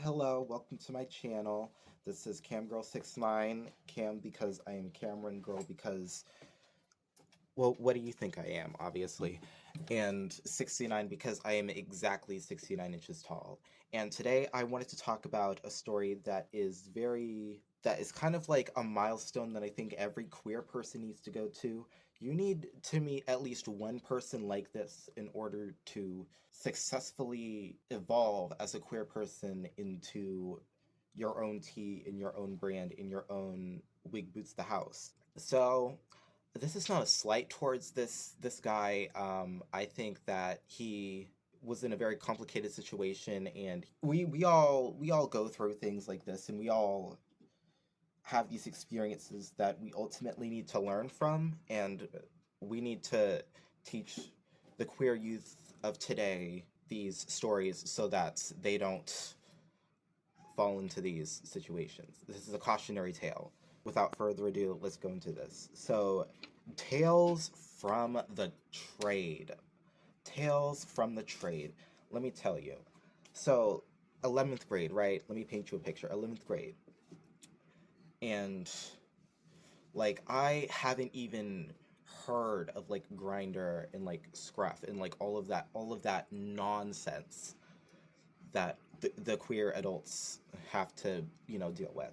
Hello, welcome to my channel. This is CamGirl69. Cam because I am Cameron Girl because, well, what do you think I am, obviously? And 69 because I am exactly 69 inches tall. And today I wanted to talk about a story that is kind of like a milestone that I think every queer person needs to go to. You need to meet at least one person like this in order to successfully evolve as a queer person into your own tea, in your own brand, in your own Wig Boots the House. So, this is not a slight towards this guy. I think that he was in a very complicated situation, and we all go through things like this, and we all have these experiences that we ultimately need to learn from, and we need to teach the queer youth of today these stories so that they don't fall into these situations. This is a cautionary tale. Without further ado, let's go into this. So, Tales from the Trade. Tales from the Trade. Let me tell you. So, 11th grade, right? Let me paint you a picture. 11th grade. And like I haven't even heard of like Grinder and like Scruff and like all of that nonsense that the queer adults have to, deal with.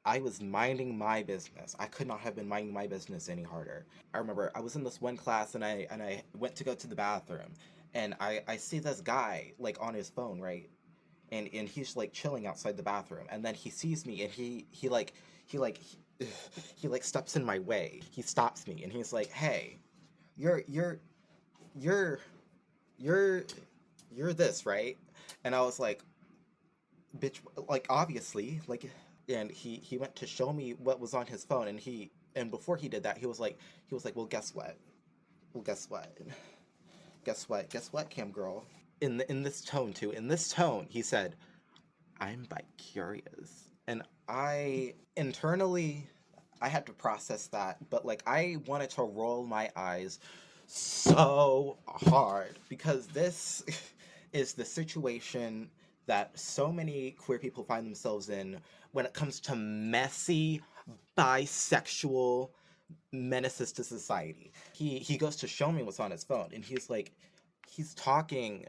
I was minding my business. I could not have been minding my business any harder. I remember I was in this one class and I went to go to the bathroom and I see this guy like on his phone, right? And he's like chilling outside the bathroom and then he sees me and he like he like steps in my way. He stops me and he's like, "Hey, you're you're you're you're you're this, right?" And I was like, "Bitch, like obviously, like." And he went to show me what was on his phone, and before he did that, he was like, "Well, guess what? Well, guess what? Guess what? Guess what, Cam girl?" In this tone too. In this tone, he said, "I'm bi curious," and I internally I had to process that, but like I wanted to roll my eyes so hard because this is the situation that so many queer people find themselves in when it comes to messy bisexual menaces to society. He goes to show me what's on his phone and he's talking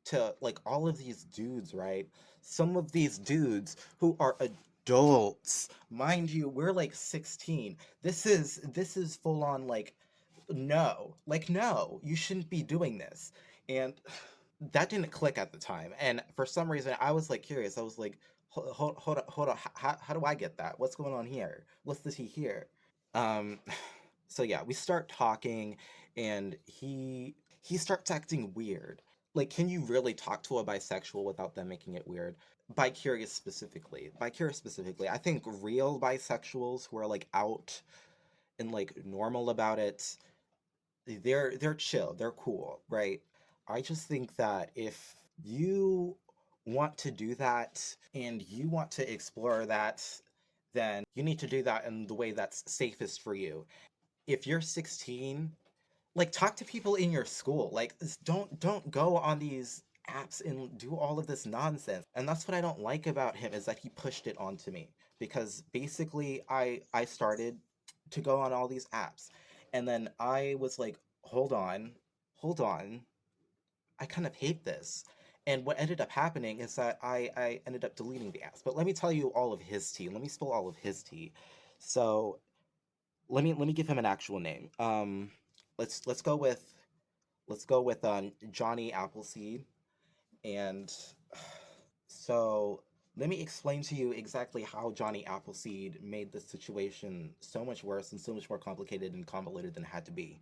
to like all of these dudes, right? Some of these dudes who are adults. Mind you, we're like 16. This is full on like no. Like no, you shouldn't be doing this. And that didn't click at the time. And for some reason I was like curious. I was like hold on. How do I get that? What's going on here? What's the tea here? Um, so yeah, we start talking, and he starts acting weird. Like, can you really talk to a bisexual without them making it weird? Bi-curious specifically. I think real bisexuals who are like out and like normal about it, they're chill, they're cool, right? I just think that if you want to do that and you want to explore that, then you need to do that in the way that's safest for you. If you're 16, like talk to people in your school. Like don't go on these apps and do all of this nonsense. And that's what I don't like about him is that he pushed it onto me because basically I started to go on all these apps and then I was like, "Hold on. Hold on. I kind of hate this." And what ended up happening is that I ended up deleting the apps. But let me tell you all of his tea. Let me spill all of his tea. So let me give him an actual name. Let's go with Johnny Appleseed. And so let me explain to you exactly how Johnny Appleseed made the situation so much worse and so much more complicated and convoluted than it had to be.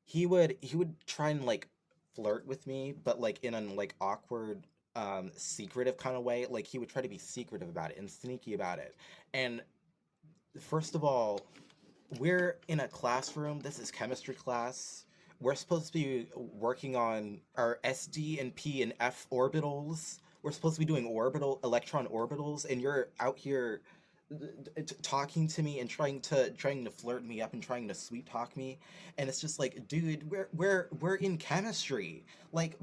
He would try and like flirt with me, but like in an like awkward secretive kind of way. Like he would try to be secretive about it and sneaky about it. And first of all, we're in a classroom. This is chemistry class. We're supposed to be working on our SD and P and F orbitals. We're supposed to be doing orbital electron orbitals, and you're out here talking to me and trying to flirt me up and trying to sweet talk me, and it's just like, dude, we're in chemistry. Like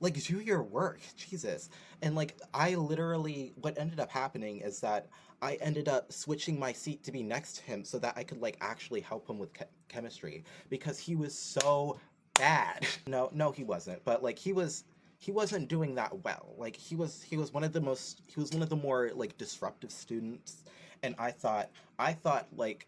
Like, do your work, Jesus. And like, I literally, what ended up happening is that I ended up switching my seat to be next to him so that I could like actually help him with chemistry because he was so bad. No, no, he wasn't. But like, he wasn't doing that well. Like, he was one of the most, he was one of the more like disruptive students. And I thought like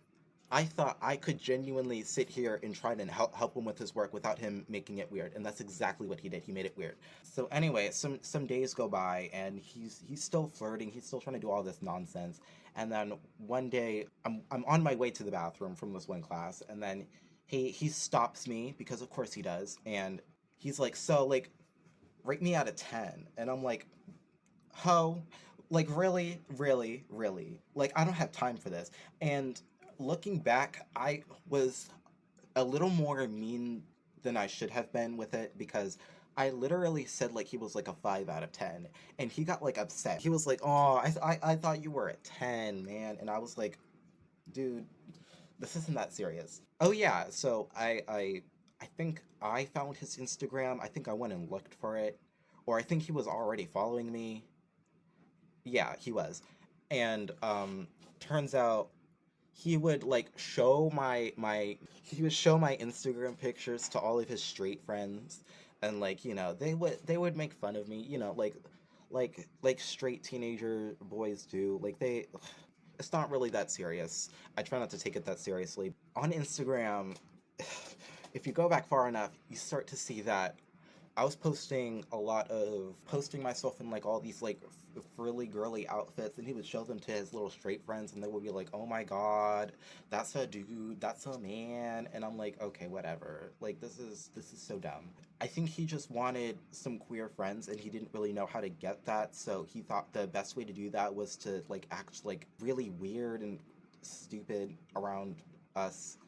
I thought I could genuinely sit here and try to help him with his work without him making it weird, and that's exactly what he did. He made it weird. So anyway, some days go by, and he's still flirting. He's still trying to do all this nonsense. And then one day, I'm on my way to the bathroom from this one class, and then he stops me because of course he does, and he's like, so like rate me out of 10, and I'm like, ho, like really, really, really, like I don't have time for this. And looking back, I was a little more mean than I should have been with it because I literally said like he was like a 5 out of 10, and he got like upset. He was like, oh, I thought you were a 10, man. And I was like, dude, this isn't that serious. Oh yeah, so I think I found his Instagram. I think I went and looked for it, or I think he was already following me. Yeah, he was. And turns out he would like show my he would show my Instagram pictures to all of his straight friends, and like, they would make fun of me, like straight teenager boys do. Like they it's not really that serious. I try not to take it that seriously. On Instagram, if you go back far enough, you start to see that I was posting myself in like all these like frilly girly outfits, and he would show them to his little straight friends, and they would be like, "Oh my god, that's a dude, that's a man," and I'm like, "Okay, whatever." Like this is so dumb. I think he just wanted some queer friends, and he didn't really know how to get that, so he thought the best way to do that was to like act like really weird and stupid around us.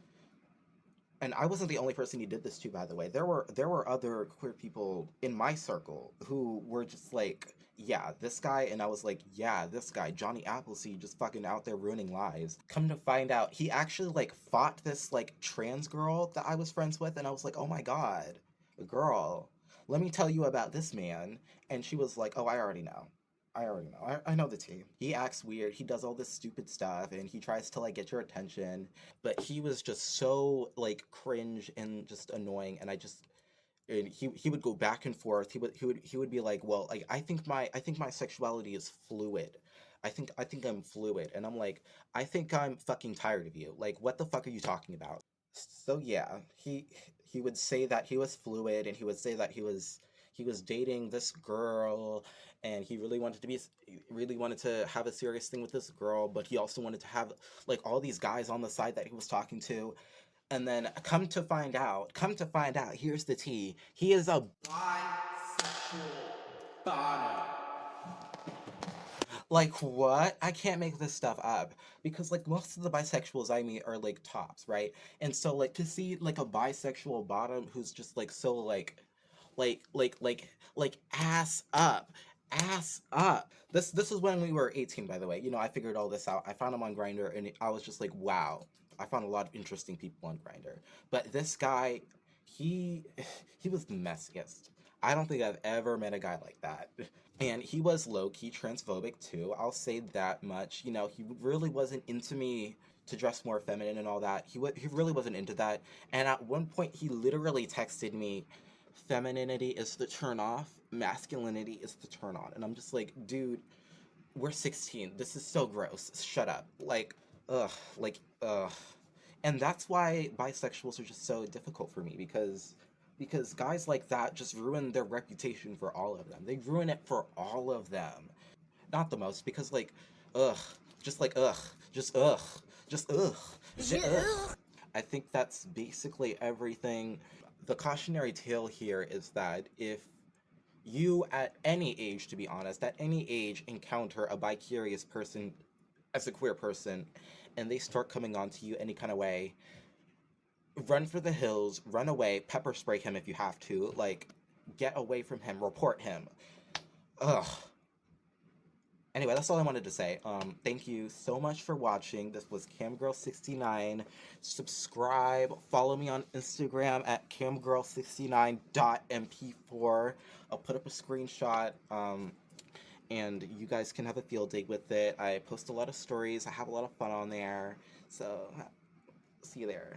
And I wasn't the only person he did this to, by the way. There were other queer people in my circle who were just like, yeah, this guy, and I was like, yeah, this guy, Johnny Appleseed, just fucking out there ruining lives. Come to find out, he actually like fought this like trans girl that I was friends with, and I was like, oh my god, girl, let me tell you about this man. And she was like, oh, I already know. I already know. I know the tea. He acts weird. He does all this stupid stuff, and he tries to like get your attention, but he was just so like cringe and just annoying. And he would go back and forth. He would be like, well, like I think my sexuality is fluid. I think I'm fluid. And I'm like, I think I'm fucking tired of you. Like, what the fuck are you talking about? So yeah, he would say that he was fluid, and he would say that he was dating this girl, and he really wanted to have a serious thing with this girl, but he also wanted to have like all these guys on the side that he was talking to. And then come to find out, here's the tea. He is a bisexual bottom. Like what? I can't make this stuff up because like most of the bisexuals I meet are like tops, right? And so like to see like a bisexual bottom who's just like so like ass up. This is when we were 18, by the way. I figured all this out. I found him on Grinder, and I was just like, wow. I found a lot of interesting people on Grinder. But this guy, he he was the messiest. I don't think I've ever met a guy like that. And he was low key transphobic too. I'll say that much. He really wasn't into me to dress more feminine and all that. He really wasn't into that. And at one point, he literally texted me, "Femininity is the turn off, masculinity is the turn on." And I'm just like, dude, we're 16. This is so gross. Shut up. Ugh, ugh. And that's why bisexuals are just so difficult for me because guys like that just ruin their reputation for all of them. They ruin it for all of them. Not the most because ugh, just like ugh, just ugh, just ugh, just ugh. I think that's basically everything. The cautionary tale here is that if you at any age, to be honest, at any age encounter a bi-curious person as a queer person, and they start coming on to you any kind of way, run for the hills, run away, pepper spray him if you have to, like, get away from him, report him. Ugh. Anyway, that's all I wanted to say. Thank you so much for watching. This was camgirl69. Subscribe, follow me on Instagram at camgirl69.mp4. I'll put up a screenshot, and you guys can have a field day with it. I post a lot of stories. I have a lot of fun on there. So, see you there.